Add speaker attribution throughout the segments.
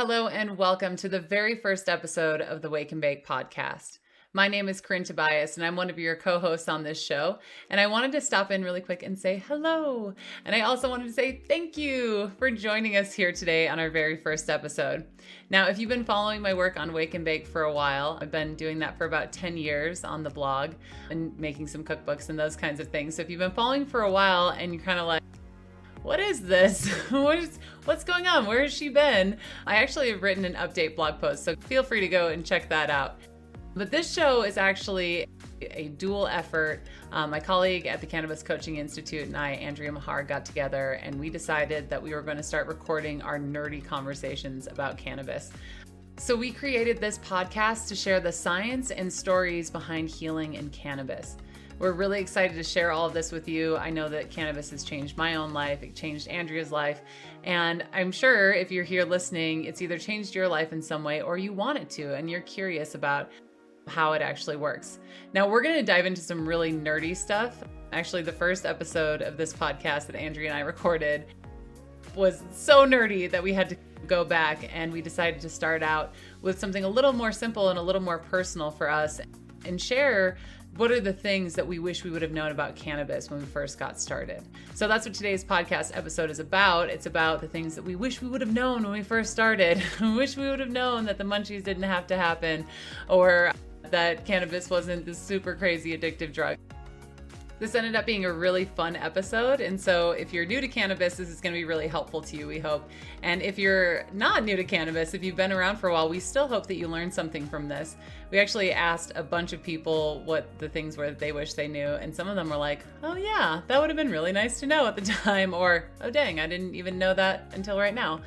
Speaker 1: Hello and welcome to the very first episode of the Wake and Bake podcast. My name is Corinne Tobias and I'm one of your co-hosts on this show. And I wanted to stop in really quick and say hello. And I also wanted to say thank you for joining us here today on our very first episode. Now, if you've been following my work on Wake and Bake for a while, I've been doing that for about 10 years on the blog and making some cookbooks and those kinds of things. So if you've been following for a while and you're kind of like, what is this? What's going on? Where has she been? I actually have written an update blog post, so feel free to go and check that out. But this show is actually a dual effort. My colleague at the Cannabis Coaching Institute and I, Andrea Meharg, got together and we decided that we were going to start recording our nerdy conversations about cannabis. So we created this podcast to share the science and stories behind healing in cannabis. We're really excited to share all of this with you. I know that cannabis has changed my own life. It changed Andrea's life. And I'm sure if you're here listening, it's either changed your life in some way or you want it to, and you're curious about how it actually works. Now, we're going to dive into some really nerdy stuff. Actually, the first episode of this podcast that Andrea and I recorded was so nerdy that we had to go back, and we decided to start out with something a little more simple and a little more personal for us and share what are the things that we wish we would have known about cannabis when we first got started. So that's what today's podcast episode is about. It's about the things that we wish we would have known when we first started. We wish we would have known that the munchies didn't have to happen, or that cannabis wasn't this super crazy addictive drug. This ended up being a really fun episode, and so if you're new to cannabis, this is going to be really helpful to you, we hope. And if you're not new to cannabis, if you've been around for a while, we still hope that you learned something from this. We actually asked a bunch of people what the things were that they wish they knew, and some of them were like, oh yeah, that would have been really nice to know at the time, or oh dang, I didn't even know that until right now.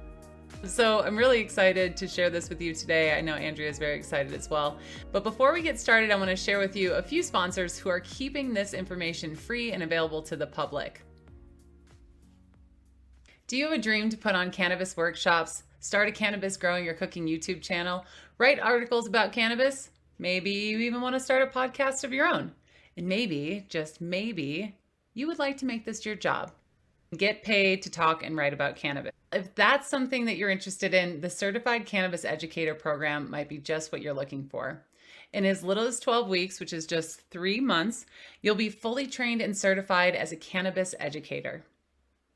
Speaker 1: So I'm really excited to share this with you today. I know Andrea is very excited as well. But before we get started, I want to share with you a few sponsors who are keeping this information free and available to the public. Do you have a dream to put on cannabis workshops, start a cannabis growing or cooking YouTube channel, write articles about cannabis? Maybe you even want to start a podcast of your own. And maybe, just maybe, you would like to make this your job. Get paid to talk and write about cannabis. If that's something that you're interested in, the Certified Cannabis Educator program might be just what you're looking for. In as little as 12 weeks, which is just 3 months, you'll be fully trained and certified as a cannabis educator.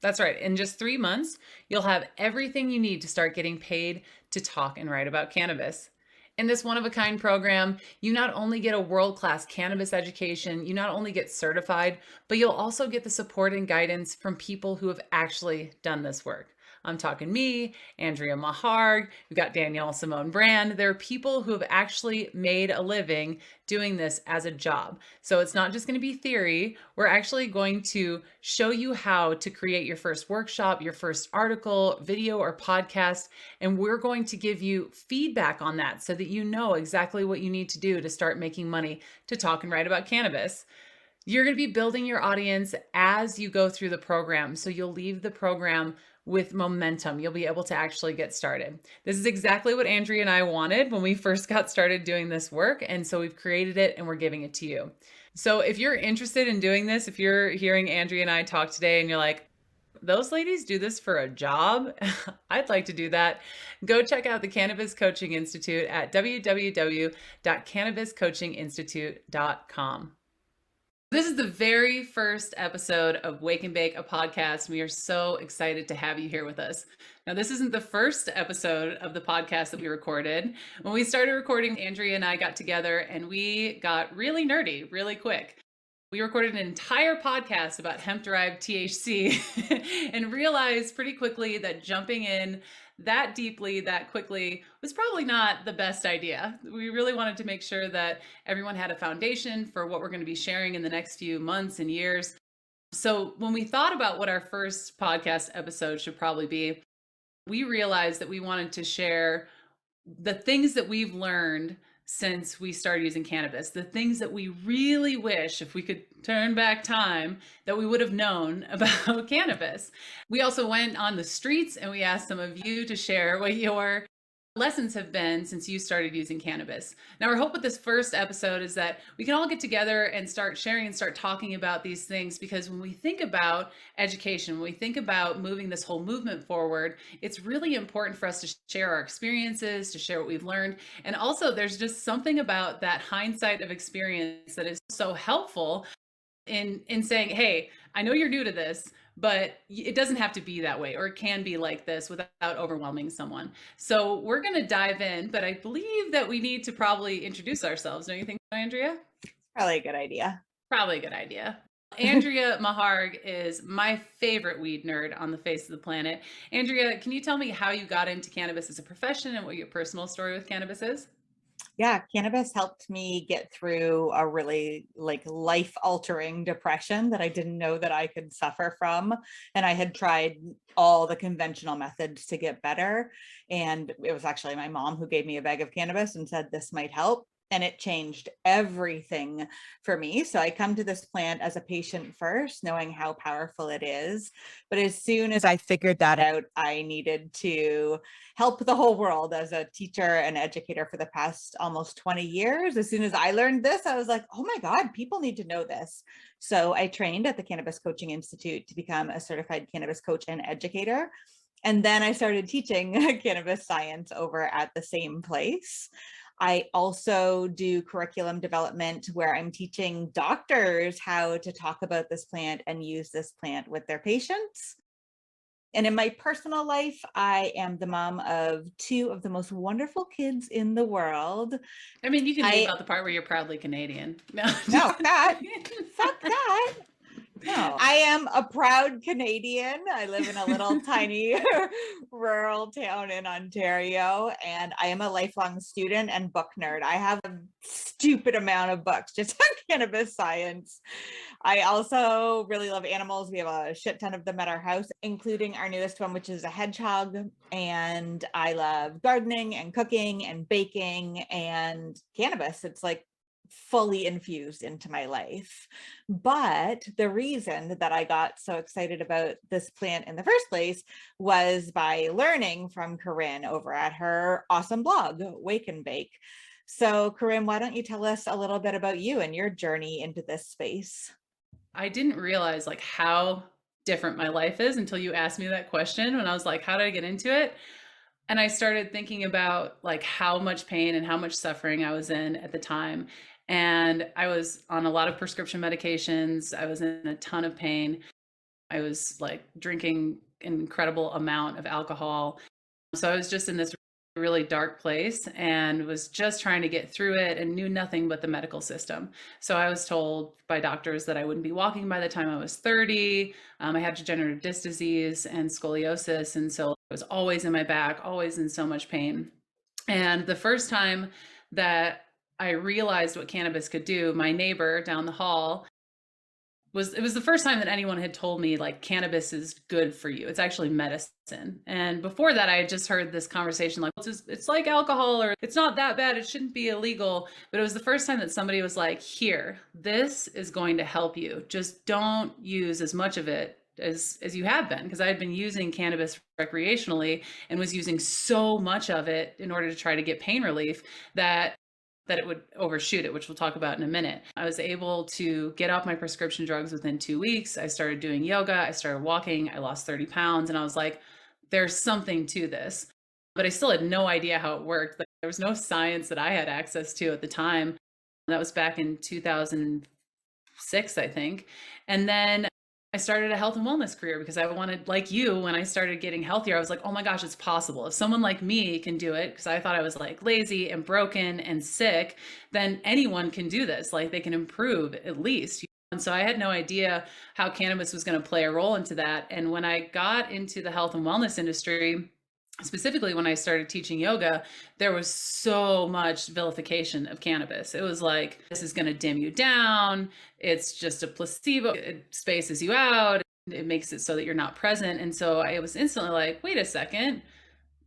Speaker 1: That's right. In just 3 months, you'll have everything you need to start getting paid to talk and write about cannabis. In this one-of-a-kind program, you not only get a world-class cannabis education, you not only get certified, but you'll also get the support and guidance from people who have actually done this work. I'm talking me, Andrea Meharg, we've got Danielle Simone Brand. There are people who have actually made a living doing this as a job. So it's not just going to be theory. We're actually going to show you how to create your first workshop, your first article, video, or podcast. And we're going to give you feedback on that so that you know exactly what you need to do to start making money to talk and write about cannabis. You're going to be building your audience as you go through the program. So you'll leave the program with momentum. You'll be able to actually get started. This is exactly what Andrea and I wanted when we first got started doing this work. And so we've created it and we're giving it to you. So if you're interested in doing this, if you're hearing Andrea and I talk today and you're like, those ladies do this for a job, I'd like to do that. Go check out the Cannabis Coaching Institute at www.cannabiscoachinginstitute.com. This is the very first episode of Wake and Bake, a podcast. We are so excited to have you here with us. Now, this isn't the first episode of the podcast that we recorded. When we started recording, Andrea and I got together and we got really nerdy really quick. We recorded an entire podcast about hemp-derived THC and realized pretty quickly that jumping in that deeply, that quickly, was probably not the best idea. We really wanted to make sure that everyone had a foundation for what we're going to be sharing in the next few months and years. So when we thought about what our first podcast episode should probably be, we realized that we wanted to share the things that we've learned since we started using cannabis, the things that we really wish, if we could turn back time, that we would have known about cannabis. We also went on the streets and we asked some of you to share what your lessons have been since you started using cannabis. Now, our hope with this first episode is that we can all get together and start sharing and start talking about these things, because when we think about education, when we think about moving this whole movement forward, it's really important for us to share our experiences, to share what we've learned. And also, there's just something about that hindsight of experience that is so helpful in saying, hey, I know you're new to this, but it doesn't have to be that way, or it can be like this without overwhelming someone. So we're going to dive in, but I believe that we need to probably introduce ourselves. Don't you think, Andrea?
Speaker 2: Probably a good idea.
Speaker 1: Probably a good idea. Andrea Meharg is my favorite weed nerd on the face of the planet. Andrea, can you tell me how you got into cannabis as a profession and what your personal story with cannabis is?
Speaker 2: Yeah, cannabis helped me get through a really life-altering depression that I didn't know that I could suffer from. And I had tried all the conventional methods to get better. And it was actually my mom who gave me a bag of cannabis and said this might help. And it changed everything for me. So I come to this plant as a patient first, knowing how powerful it is. But as soon as I figured that out, I needed to help the whole world as a teacher and educator for the past almost 20 years. As soon as I learned this, I was like, oh my God, people need to know this. So I trained at the Cannabis Coaching Institute to become a certified cannabis coach and educator. And then I started teaching cannabis science over at the same place. I also do curriculum development where I'm teaching doctors how to talk about this plant and use this plant with their patients. And in my personal life, I am the mom of two of the most wonderful kids in the world.
Speaker 1: I mean, you can leave
Speaker 2: I
Speaker 1: out the part where you're proudly Canadian. No,
Speaker 2: no, fuck that. No, I am a proud Canadian. I live in a little tiny rural town in Ontario, and I am a lifelong student and book nerd. I have a stupid amount of books just on cannabis science. I also really love animals. We have a shit ton of them at our house, including our newest one, which is a hedgehog. And I love gardening and cooking and baking and cannabis. It's like fully infused into my life. But the reason that I got so excited about this plant in the first place was by learning from Corinne over at her awesome blog, Wake and Bake. So Corinne, why don't you tell us a little bit about you and your journey into this space?
Speaker 1: I didn't realize like how different my life is until you asked me that question when I was like, how did I get into it? And I started thinking about like how much pain and how much suffering I was in at the time. And I was on a lot of prescription medications. I was in a ton of pain. I was like drinking an incredible amount of alcohol. So I was just in this really dark place and was just trying to get through it and knew nothing but the medical system. So I was told by doctors that I wouldn't be walking by the time I was 30. I had degenerative disc disease and scoliosis. And so I was always in my back, always in so much pain. And the first time that I realized what cannabis could do, my neighbor down the hall it was the first time that anyone had told me like cannabis is good for you. It's actually medicine. And before that, I had just heard this conversation like it's like alcohol, or it's not that bad. It shouldn't be illegal. But it was the first time that somebody was like, here, this is going to help you. Just don't use as much of it as you have been, because I had been using cannabis recreationally and was using so much of it in order to try to get pain relief that it would overshoot it, which we'll talk about in a minute. I was able to get off my prescription drugs within 2 weeks. I started doing yoga. I started walking. I lost 30 pounds. And I was like, there's something to this. But I still had no idea how it worked. There was no science that I had access to at the time. That was back in 2006, I think. And then I started a health and wellness career because I wanted, like you, when I started getting healthier, I was like, oh my gosh, it's possible. If someone like me can do it, because I thought I was like lazy and broken and sick, then anyone can do this. Like they can improve at least. And so I had no idea how cannabis was going to play a role into that. And when I got into the health and wellness industry, specifically when I started teaching yoga, there was so much vilification of cannabis. It was like, this is going to dim you down. It's just a placebo. It spaces you out. It makes it so that you're not present. And so I was instantly like, wait a second.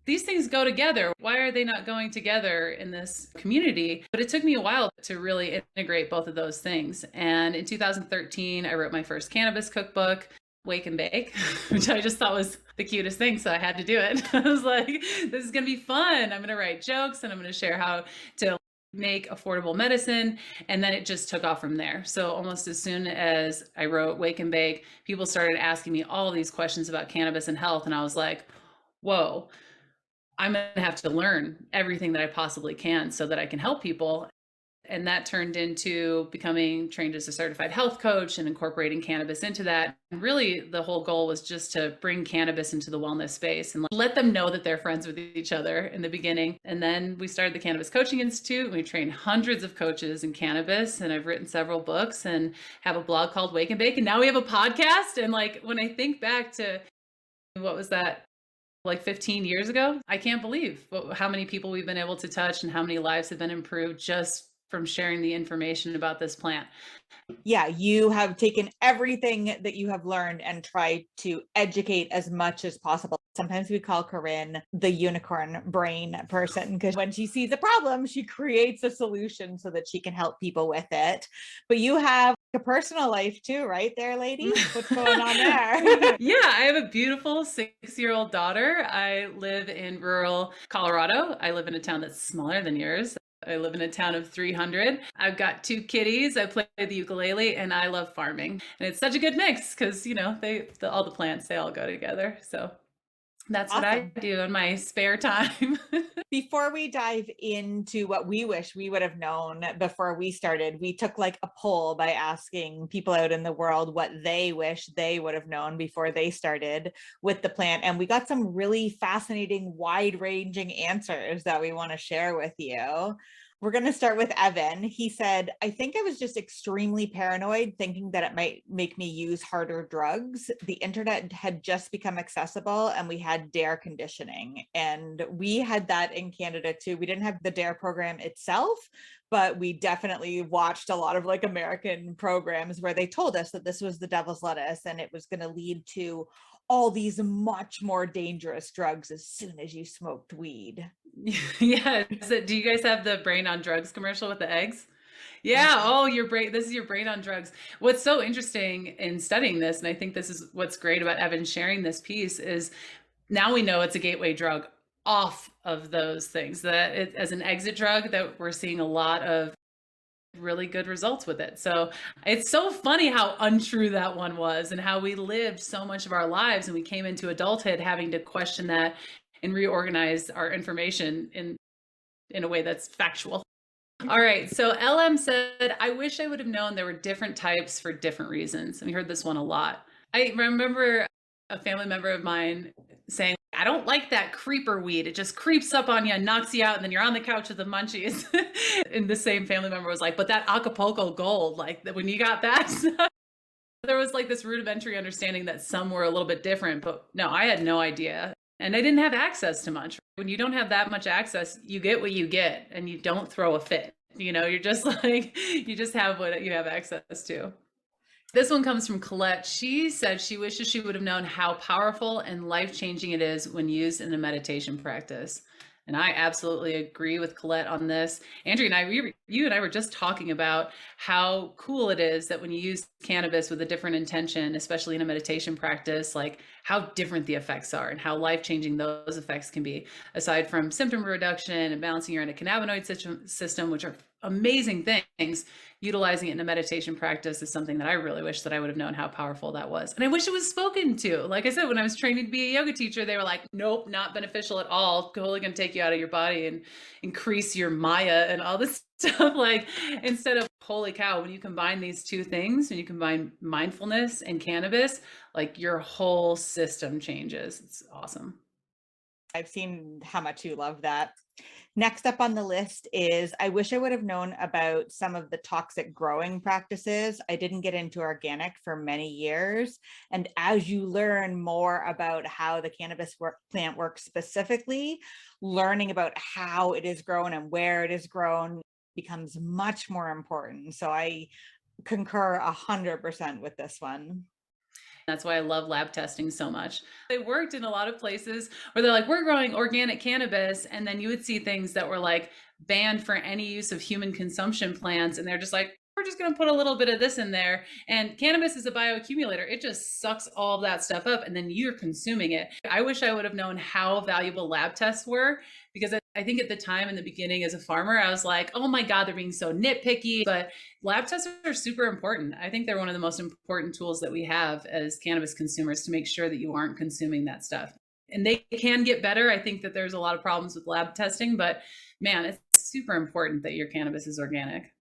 Speaker 1: These things go together. Why are they not going together in this community? But it took me a while to really integrate both of those things. And in 2013, I wrote my first cannabis cookbook. Wake and Bake, which I just thought was the cutest thing. So I had to do it. I was like, this is going to be fun. I'm going to write jokes and I'm going to share how to make affordable medicine. And then it just took off from there. So almost as soon as I wrote Wake and Bake, people started asking me all these questions about cannabis and health. And I was like, whoa, I'm going to have to learn everything that I possibly can so that I can help people. And that turned into becoming trained as a certified health coach and incorporating cannabis into that. And really, the whole goal was just to bring cannabis into the wellness space and let them know that they're friends with each other in the beginning. And then we started the Cannabis Coaching Institute. We trained hundreds of coaches in cannabis, and I've written several books and have a blog called Wake and Bake. And now we have a podcast. And like, when I think back to what was that, like 15 years ago, I can't believe how many people we've been able to touch and how many lives have been improved just from sharing the information about this plant.
Speaker 2: Yeah, you have taken everything that you have learned and tried to educate as much as possible. Sometimes we call Corinne the unicorn brain person because when she sees a problem, she creates a solution so that she can help people with it. But you have a personal life too, right there, lady? What's going on there?
Speaker 1: Yeah, I have a beautiful 6-year-old daughter. I live in rural Colorado. I live in a town that's smaller than yours. I live in a town of 300. I've got 2 kitties. I play the ukulele and I love farming. And it's such a good mix because, you know, all the plants, they all go together. So that's
Speaker 2: Awesome.
Speaker 1: what I do in my spare time.
Speaker 2: Before we dive into what we wish we would have known before we started, we took like a poll by asking people out in the world what they wish they would have known before they started with the plant. And we got some really fascinating, wide-ranging answers that we want to share with you. We're going to start with Evan. He said, I think I was just extremely paranoid, thinking that it might make me use harder drugs. The internet had just become accessible and we had DARE conditioning. And we had that in Canada too. We didn't have the DARE program itself, but we definitely watched a lot of like American programs where they told us that this was the devil's lettuce and it was going to lead to all these much more dangerous drugs as soon as you smoked weed.
Speaker 1: Yeah. So do you guys have the brain on drugs commercial with the eggs? Yeah. Oh, your brain. This is your brain on drugs. What's so interesting in studying this, and I think this is what's great about Evan sharing this piece, is now we know it's a gateway drug off of those things, that it, as an exit drug, that we're seeing a lot of really good results with it. So it's so funny how untrue that one was and how we lived so much of our lives and we came into adulthood having to question that and reorganize our information in a way that's factual. All right. So LM said, I wish I would have known there were different types for different reasons. And we heard this one a lot. I remember a family member of mine saying, I don't like that creeper weed. It just creeps up on you and knocks you out. And then you're on the couch with the munchies. And the same family member was like, but that Acapulco gold, like when you got that, there was like this rudimentary understanding that some were a little bit different. But no, I had no idea. And I didn't have access to much. When you don't have that much access, you get what you get and you don't throw a fit. You know, you're just like, you just have what you have access to. This one comes from Colette. She said she wishes she would have known how powerful and life-changing it is when used in a meditation practice. And I absolutely agree with Colette on this. Andrea and I, you and I were just talking about how cool it is that when you use cannabis with a different intention, especially in a meditation practice, like how different the effects are and how life-changing those effects can be, aside from symptom reduction and balancing your endocannabinoid system, which are amazing things. Utilizing it in a meditation practice is something that I really wish that I would have known how powerful that was. And I wish it was spoken to. Like I said, when I was training to be a yoga teacher, they were like, nope, not beneficial at all. Totally going to take you out of your body and increase your Maya and all this stuff. Like, instead of, holy cow, when you combine these two things, when you combine mindfulness and cannabis, like your whole system changes. It's awesome.
Speaker 2: I've seen how much you love that. Next up on the list is, I wish I would have known about some of the toxic growing practices. I didn't get into organic for many years. And as you learn more about how the cannabis plant works specifically, learning about how it is grown and where it is grown becomes much more important. So I concur 100% with this one.
Speaker 1: That's why I love lab testing so much. They worked in a lot of places where they're like, we're growing organic cannabis. And then you would see things that were like banned for any use of human consumption plants. And they're just like, we're just going to put a little bit of this in there. And cannabis is a bioaccumulator. It just sucks all of that stuff up and then you're consuming it. I wish I would have known how valuable lab tests were, because I think at the time in the beginning as a farmer, I was like, oh my God, they're being so nitpicky. But lab tests are super important. I think they're one of the most important tools that we have as cannabis consumers to make sure that you aren't consuming that stuff. And they can get better. I think that there's a lot of problems with lab testing, but man, it's super important that your cannabis is organic.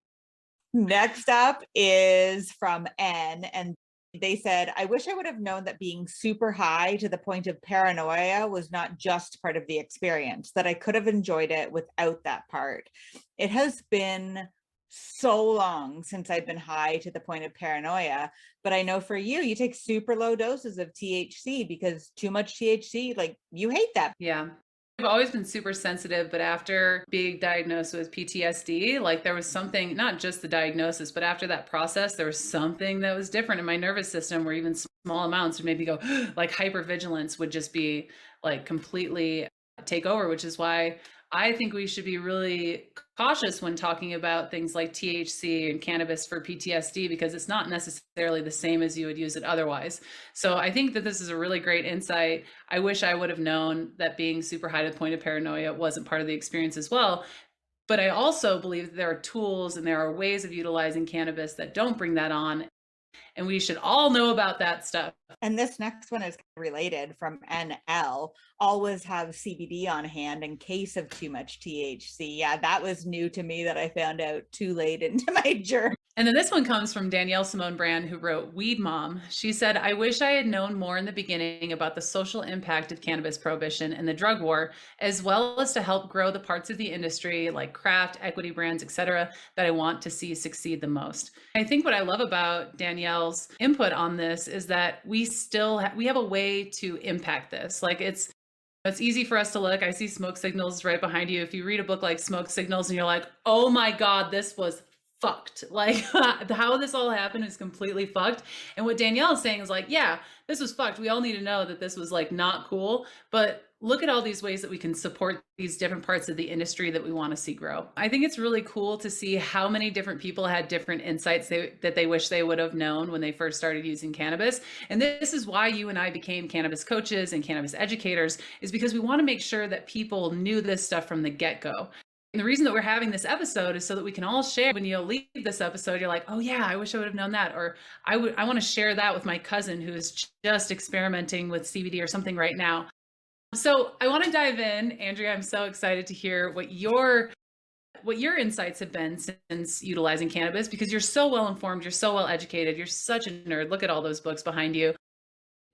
Speaker 2: Next up is from N, and they said, I wish I would have known that being super high to the point of paranoia was not just part of the experience, that I could have enjoyed it without that part. It has been so long since I've been high to the point of paranoia, but I know for you, you take super low doses of THC because too much THC, like you hate that.
Speaker 1: Yeah. I've always been super sensitive, but after being diagnosed with PTSD, like there was something, not just the diagnosis, but after that process, there was something that was different in my nervous system where even small amounts would maybe go like hypervigilance would just be like completely take over, which is why I think we should be really cautious when talking about things like THC and cannabis for PTSD, because it's not necessarily the same as you would use it otherwise. So I think that this is a really great insight. I wish I would have known that being super high to the point of paranoia wasn't part of the experience as well. But I also believe that there are tools and there are ways of utilizing cannabis that don't bring that on. And we should all know about that stuff.
Speaker 2: And this next one is related from NL. Always have CBD on hand in case of too much THC. Yeah, that was new to me that I found out too late into my journey.
Speaker 1: And then this one comes from Danielle Simone Brand, who wrote Weed Mom. She said, I wish I had known more in the beginning about the social impact of cannabis prohibition and the drug war, as well as to help grow the parts of the industry like craft, equity brands, etc., that I want to see succeed the most. I think what I love about Danielle's input on this is that we have a way to impact this. Like it's easy for us to look. I see smoke signals right behind you. If you read a book like Smoke Signals and you're like, oh my God, this was fucked. Like how this all happened is completely fucked. And what Danielle is saying is like, yeah, this was fucked. We all need to know that this was like not cool, but look at all these ways that we can support these different parts of the industry that we want to see grow. I think it's really cool to see how many different people had different insights that they wish they would have known when they first started using cannabis. And this is why you and I became cannabis coaches and cannabis educators, is because we want to make sure that people knew this stuff from the get-go. And the reason that we're having this episode is so that we can all share. When you leave this episode, you're like, oh yeah, I wish I would have known that. Or I want to share that with my cousin who is just experimenting with CBD or something right now. So I want to dive in. Andrea, I'm so excited to hear what your insights have been since utilizing cannabis, because you're so well informed, you're so well educated, you're such a nerd. Look at all those books behind you.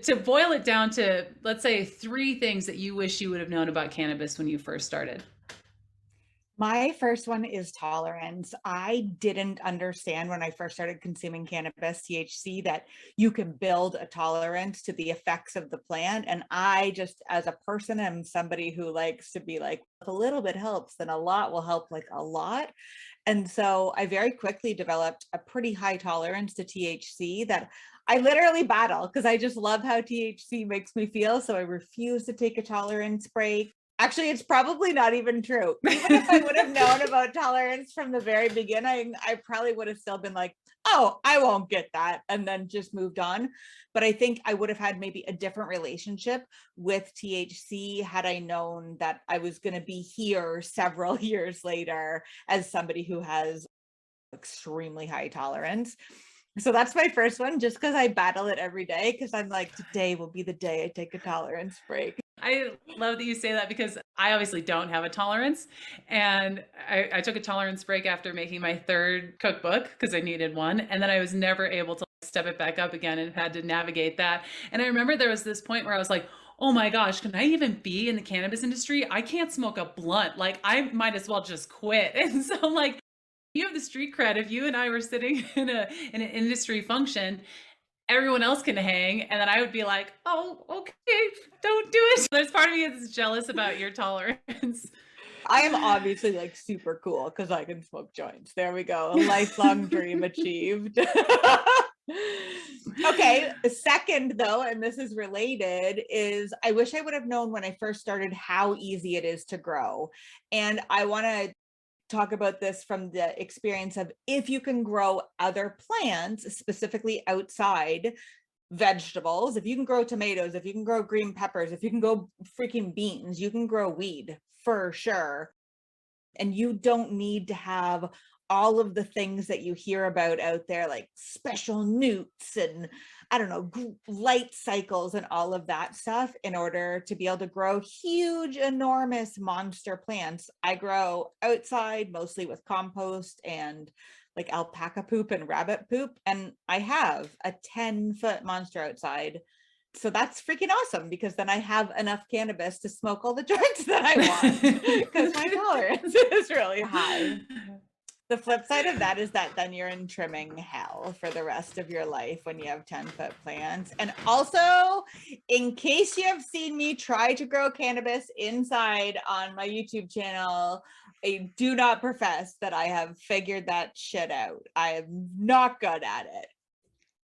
Speaker 1: To boil it down to, let's say, 3 things that you wish you would have known about cannabis when you first started.
Speaker 2: My first one is tolerance. I didn't understand when I first started consuming cannabis, THC, that you can build a tolerance to the effects of the plant. And I just, as a person, am somebody who likes to be like, if a little bit helps, then a lot will help like a lot. And so I very quickly developed a pretty high tolerance to THC that I literally battle because I just love how THC makes me feel. So I refuse to take a tolerance break. Actually, it's probably not even true. Even if I would have known about tolerance from the very beginning, I probably would have still been like, oh, I won't get that, and then just moved on. But I think I would have had maybe a different relationship with THC had I known that I was going to be here several years later as somebody who has extremely high tolerance. So that's my first one, just because I battle it every day, because I'm like, today will be the day I take a tolerance break.
Speaker 1: I love that you say that, because I obviously don't have a tolerance. And I took a tolerance break after making my 3rd cookbook because I needed one. And then I was never able to step it back up again and had to navigate that. And I remember there was this point where I was like, oh my gosh, can I even be in the cannabis industry? I can't smoke a blunt. Like I might as well just quit. And so like, you have the street cred. If you and I were sitting in an industry function, everyone else can hang, and then I would be like, oh, okay, don't do it. There's part of me that's jealous about your tolerance.
Speaker 2: I am obviously like super cool because I can smoke joints. There we go. A lifelong dream achieved. Okay, the second though, and this is related, is I wish I would have known when I first started how easy it is to grow. And I want to talk about this from the experience of if you can grow other plants, specifically outside vegetables, if you can grow tomatoes, if you can grow green peppers, if you can grow freaking beans, you can grow weed for sure. And you don't need to have all of the things that you hear about out there, like special newts and I don't know, light cycles and all of that stuff in order to be able to grow huge, enormous monster plants. I grow outside mostly with compost and like alpaca poop and rabbit poop. And I have a 10-foot monster outside. So that's freaking awesome because then I have enough cannabis to smoke all the joints that I want because my tolerance is really high. The flip side of that is that then you're in trimming hell for the rest of your life when you have 10-foot plants. And also, in case you have seen me try to grow cannabis inside on my YouTube channel, I do not profess that I have figured that shit out. I am not good at it.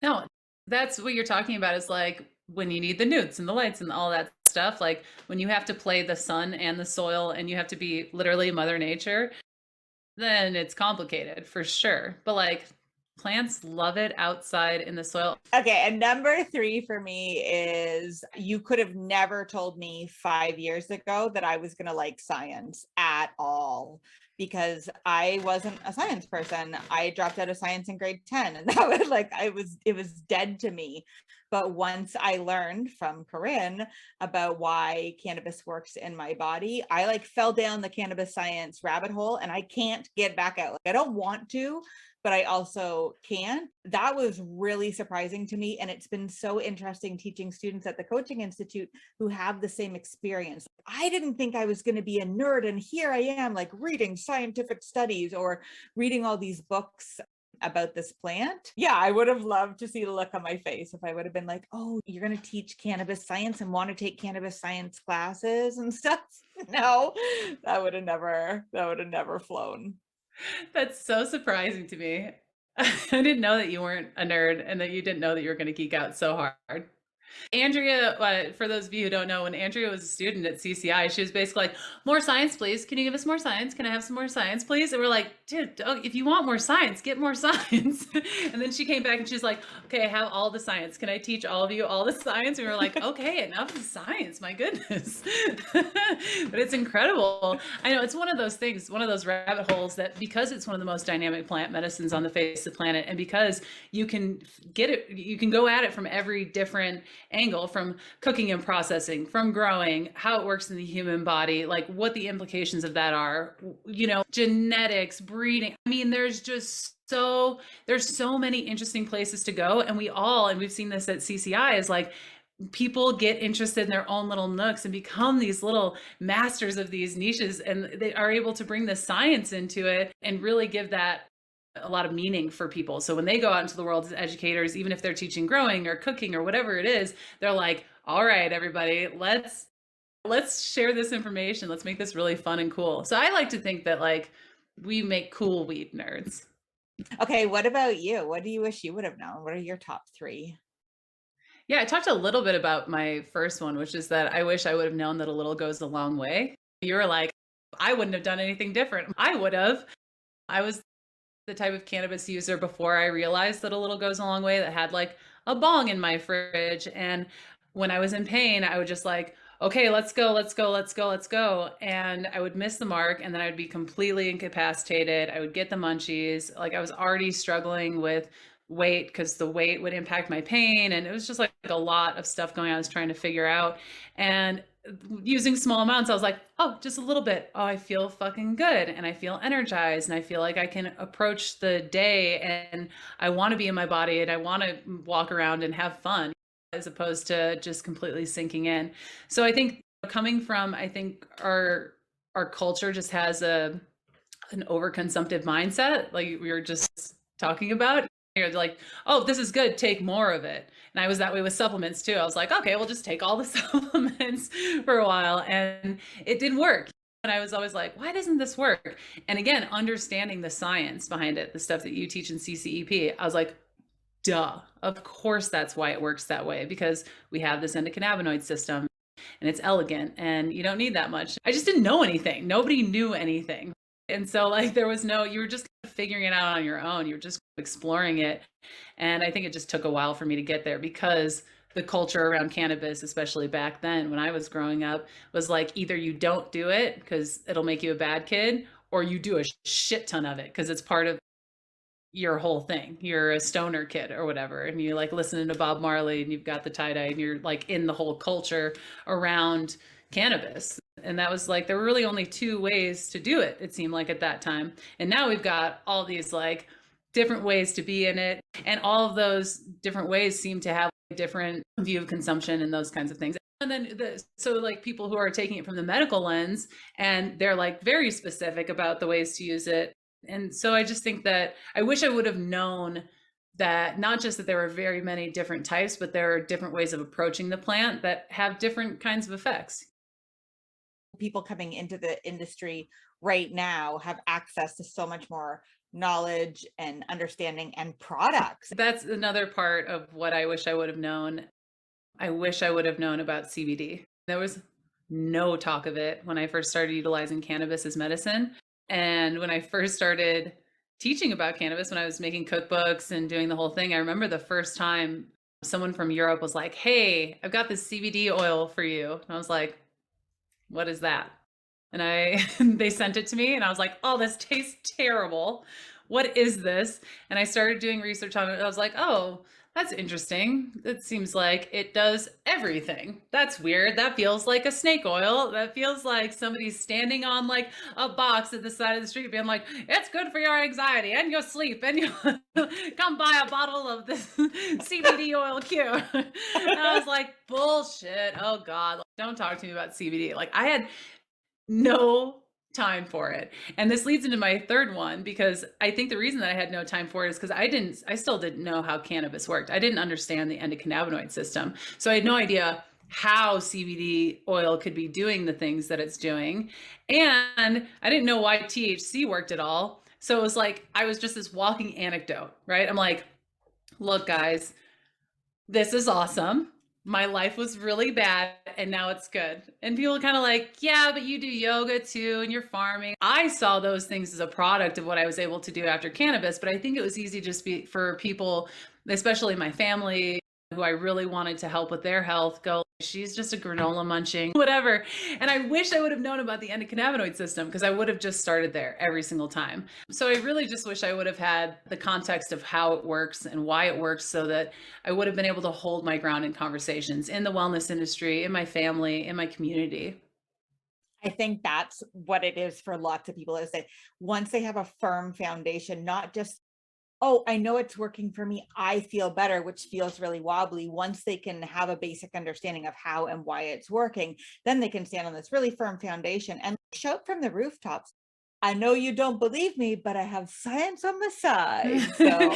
Speaker 1: No, that's what you're talking about is like when you need the newts and the lights and all that stuff, like when you have to play the sun and the soil and you have to be literally Mother Nature, then it's complicated for sure. But like plants love it outside in the soil.
Speaker 2: Okay, and number 3 for me is you could have never told me 5 years ago that I was going to like science at all because I wasn't a science person. I dropped out of science in grade 10 and that was like it was dead to me. But once I learned from Corinne about why cannabis works in my body, I like fell down the cannabis science rabbit hole and I can't get back out. Like, I don't want to, but I also can't. That was really surprising to me. And it's been so interesting teaching students at the Coaching Institute who have the same experience. I didn't think I was going to be a nerd. And here I am like reading scientific studies or reading all these books about this plant. Yeah, I would have loved to see the look on my face if I would have been like, oh, you're going to teach cannabis science and want to take cannabis science classes and stuff. No, that would have never flown.
Speaker 1: That's so surprising to me. I didn't know that you weren't a nerd and that you didn't know that you were going to geek out so hard. Andrea, for those of you who don't know, when Andrea was a student at CCI, she was basically like, more science, please. Can you give us more science? Can I have some more science, please? And we're like, dude, if you want more science, get more science. And then she came back and she's like, okay, I have all the science. Can I teach all of you all the science? And we were like, okay, enough of science. My goodness. But it's incredible. I know it's one of those things, one of those rabbit holes that because it's one of the most dynamic plant medicines on the face of the planet, and because you can get it, you can go at it from every different angle, from cooking and processing, from growing, how it works in the human body, like what the implications of that are, you know, genetics, breeding. I mean, there's so many interesting places to go. And we've seen this at CCI, is like people get interested in their own little nooks and become these little masters of these niches, and they are able to bring the science into it and really give that a lot of meaning for people. So when they go out into the world as educators, even if they're teaching growing or cooking or whatever it is, they're like, all right, everybody, let's share this information. Let's make this really fun and cool. So I like to think that like we make cool weed nerds.
Speaker 2: Okay, what about you? What do you wish you would have known? What are your top 3?
Speaker 1: Yeah, I talked a little bit about my first one, which is that I wish I would have known that a little goes a long way. You were like, I wouldn't have done anything different. I would have. I was the type of cannabis user before I realized that a little goes a long way, that had like a bong in my fridge. And when I was in pain, I would just like, okay, let's go. And I would miss the mark, and then I would be completely incapacitated. I would get the munchies. Like I was already struggling with weight because the weight would impact my pain. And it was just like a lot of stuff going on I was trying to figure out. And using small amounts, I was like, oh, just a little bit. Oh, I feel fucking good. And I feel energized. And I feel like I can approach the day and I want to be in my body and I want to walk around and have fun, as opposed to just completely sinking in. So I think coming from, I think our culture just has an overconsumptive mindset, like we were just talking about. You're like, oh, this is good, take more of it. And I was that way with supplements too. I was like, okay, we'll just take all the supplements for a while. And it didn't work. And I was always like, why doesn't this work? And again, understanding the science behind it, the stuff that you teach in CCEP, I was like, duh, of course that's why it works that way, because we have this endocannabinoid system and it's elegant and you don't need that much. I just didn't know anything. Nobody knew anything. And so like there was no, you were just kind of figuring it out on your own. You were just exploring it. And I think it just took a while for me to get there because the culture around cannabis, especially back then when I was growing up, was like either you don't do it because it'll make you a bad kid, or you do a shit ton of it because it's part of your whole thing. You're a stoner kid or whatever, and you're like listening to Bob Marley and you've got the tie dye and you're like in the whole culture around cannabis. And that was like, there were really only two ways to do it, it seemed like at that time. And now we've got all these like different ways to be in it. And all of those different ways seem to have a different view of consumption and those kinds of things. And then so like people who are taking it from the medical lens and they're like very specific about the ways to use it. And so I just think that I wish I would have known that not just that there were very many different types, but there are different ways of approaching the plant that have different kinds of effects.
Speaker 2: People coming into the industry right now have access to so much more knowledge and understanding and products.
Speaker 1: That's another part of what I wish I would have known. I wish I would have known about CBD. There was no talk of it when I first started utilizing cannabis as medicine. And when I first started teaching about cannabis, when I was making cookbooks and doing the whole thing, I remember the first time someone from Europe was like, "Hey, I've got this CBD oil for you." And I was like, "What is that?" And they sent it to me and I was like, "Oh, this tastes terrible. What is this?" And I started doing research on it. I was like, "Oh, that's interesting. It seems like it does everything. That's weird. That feels like a snake oil. That feels like somebody's standing on like a box at the side of the street being like, it's good for your anxiety and your sleep and you come buy a bottle of this CBD oil cure." And I was like, bullshit. Oh God, don't talk to me about CBD. Like I had no time for it. And this leads into my third one because I think the reason that I had no time for it is because I still didn't know how cannabis worked. I didn't understand the endocannabinoid system. So I had no idea how CBD oil could be doing the things that it's doing. And I didn't know why THC worked at all. So it was like, I was just this walking anecdote, right? I'm like, look, guys, this is awesome. My life was really bad and now it's good. And people kind of like, yeah, but you do yoga too and you're farming. I saw those things as a product of what I was able to do after cannabis, but I think it was easy just for people, especially my family, who I really wanted to help with their health, go, she's just a granola munching, whatever. And I wish I would have known about the endocannabinoid system because I would have just started there every single time. So I really just wish I would have had the context of how it works and why it works so that I would have been able to hold my ground in conversations in the wellness industry, in my family, in my community.
Speaker 2: I think that's what it is for lots of people, is that once they have a firm foundation, not just, oh, I know it's working for me, I feel better, which feels really wobbly. Once they can have a basic understanding of how and why it's working, then they can stand on this really firm foundation and shout from the rooftops, I know you don't believe me, but I have science on the side. So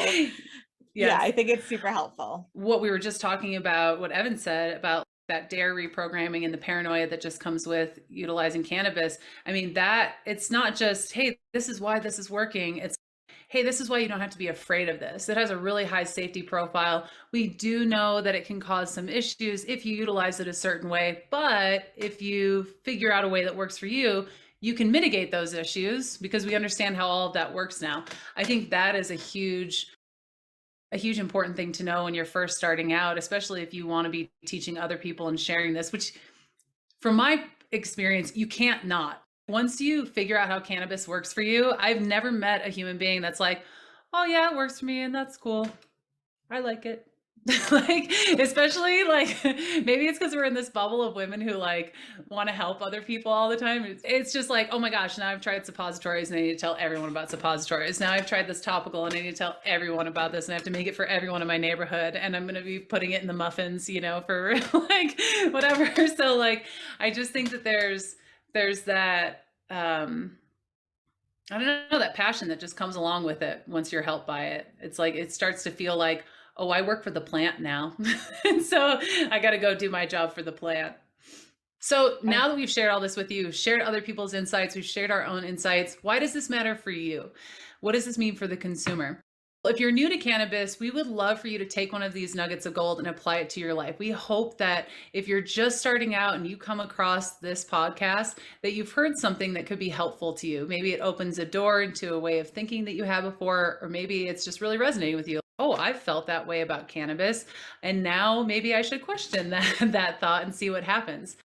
Speaker 2: yeah,
Speaker 1: Yes.
Speaker 2: I think it's super helpful.
Speaker 1: What we were just talking about, what Evan said about that dare reprogramming and the paranoia that just comes with utilizing cannabis. I mean, that it's not just, hey, this is why this is working. It's, hey, this is why you don't have to be afraid of this. It has a really high safety profile. We do know that it can cause some issues if you utilize it a certain way, but if you figure out a way that works for you, you can mitigate those issues because we understand how all of that works now. I think that is a huge important thing to know when you're first starting out, especially if you want to be teaching other people and sharing this, which from my experience, you can't not. Once you figure out how cannabis works for you, I've never met a human being that's like, oh yeah, it works for me and that's cool. I like it. Like, especially like, maybe it's because we're in this bubble of women who like want to help other people all the time. It's just like, oh my gosh, now I've tried suppositories and I need to tell everyone about suppositories. Now I've tried this topical and I need to tell everyone about this and I have to make it for everyone in my neighborhood. And I'm going to be putting it in the muffins, you know, for like whatever. So like, I just think that there's that, I don't know, that passion that just comes along with it once you're helped by it. It's like, it starts to feel like, oh, I work for the plant now. And so I got to go do my job for the plant. So now that we've shared all this with you, shared other people's insights, we've shared our own insights, why does this matter for you? What does this mean for the consumer? If you're new to cannabis, we would love for you to take one of these nuggets of gold and apply it to your life. We hope that if you're just starting out and you come across this podcast, that you've heard something that could be helpful to you. Maybe it opens a door into a way of thinking that you had before, or maybe it's just really resonating with you. Oh, I've felt that way about cannabis, and now maybe I should question that thought and see what happens.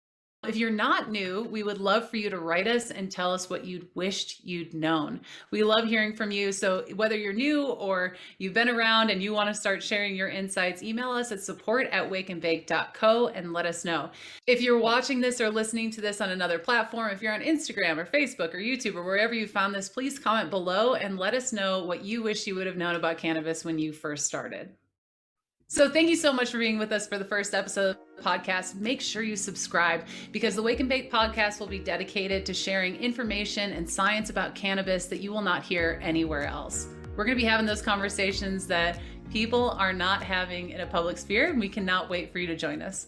Speaker 1: If you're not new, we would love for you to write us and tell us what you'd wished you'd known. We love hearing from you. So whether you're new or you've been around and you want to start sharing your insights, email us at support@wakeandbake.co and let us know. If you're watching this or listening to this on another platform, if you're on Instagram or Facebook or YouTube or wherever you found this, please comment below and let us know what you wish you would have known about cannabis when you first started. So thank you so much for being with us for the first episode of the podcast. Make sure you subscribe, because the Wake and Bake podcast will be dedicated to sharing information and science about cannabis that you will not hear anywhere else. We're going to be having those conversations that people are not having in a public sphere, and we cannot wait for you to join us.